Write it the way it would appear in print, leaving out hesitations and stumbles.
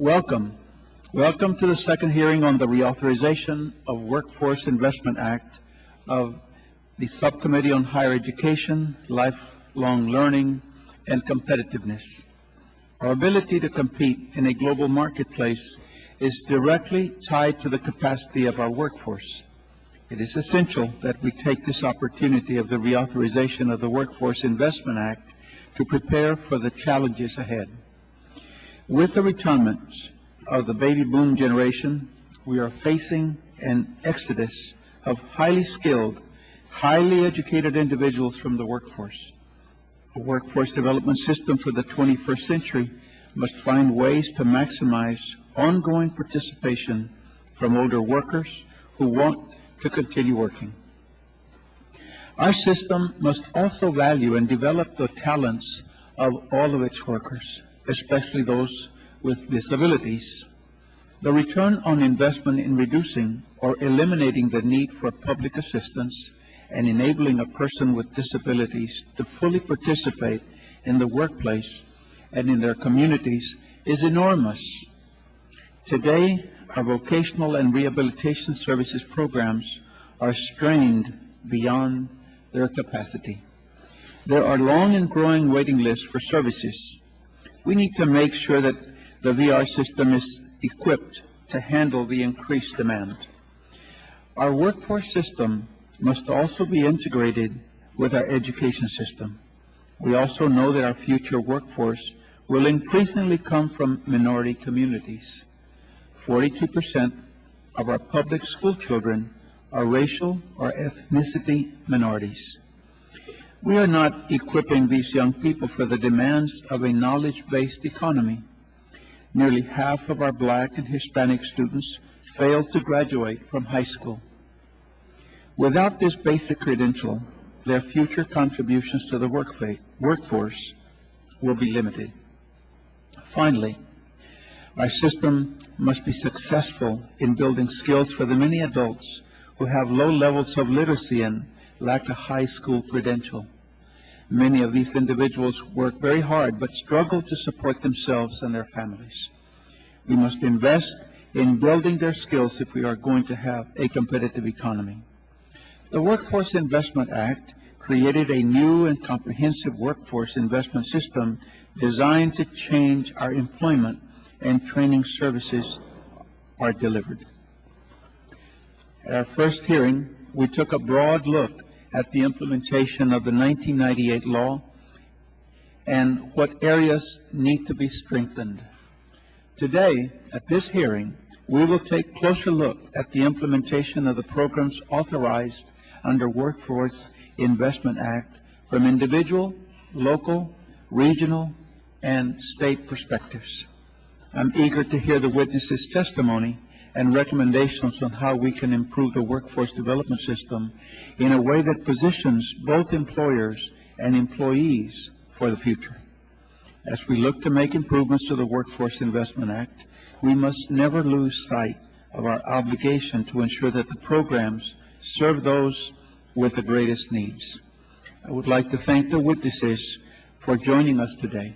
Welcome. Welcome to the second hearing on the reauthorization of Workforce Investment Act of the Subcommittee on Higher Education, Lifelong Learning, and Competitiveness. Our ability to compete in a global marketplace is directly tied to the capacity of our workforce. It is essential that we take this opportunity of the reauthorization of the Workforce Investment Act to prepare for the challenges ahead. With the retirements of the baby boom generation, we are facing an exodus of highly skilled, highly educated individuals from the workforce. A workforce development system for the 21st century must find ways to maximize ongoing participation from older workers who want to continue working. Our system must also value and develop the talents of all of its workers, especially those with disabilities. The return on investment in reducing or eliminating the need for public assistance and enabling a person with disabilities to fully participate in the workplace and in their communities is enormous. Today, our vocational and rehabilitation services programs are strained beyond their capacity. There are long and growing waiting lists for services. We need to make sure that the VR system is equipped to handle the increased demand. Our workforce system must also be integrated with our education system. We also know that our future workforce will increasingly come from minority communities. 42% of our public school children are racial or ethnicity minorities. We are not equipping these young people for the demands of a knowledge-based economy. Nearly half of our Black and Hispanic students fail to graduate from high school. Without this basic credential, their future contributions to the workforce will be limited. Finally, our system must be successful in building skills for the many adults who have low levels of literacy and lack a high school credential. Many of these individuals work very hard but struggle to support themselves and their families. We must invest in building their skills if we are going to have a competitive economy. The Workforce Investment Act created a new and comprehensive workforce investment system designed to change our employment and training services are delivered. At our first hearing, we took a broad look at the implementation of the 1998 law and what areas need to be strengthened. Today, at this hearing, we will take a closer look at the implementation of the programs authorized under Workforce Investment Act from individual, local, regional, and state perspectives. I'm eager to hear the witnesses' testimony and recommendations on how we can improve the workforce development system in a way that positions both employers and employees for the future. As we look to make improvements to the Workforce Investment Act, we must never lose sight of our obligation to ensure that the programs serve those with the greatest needs. I would like to thank the witnesses for joining us today.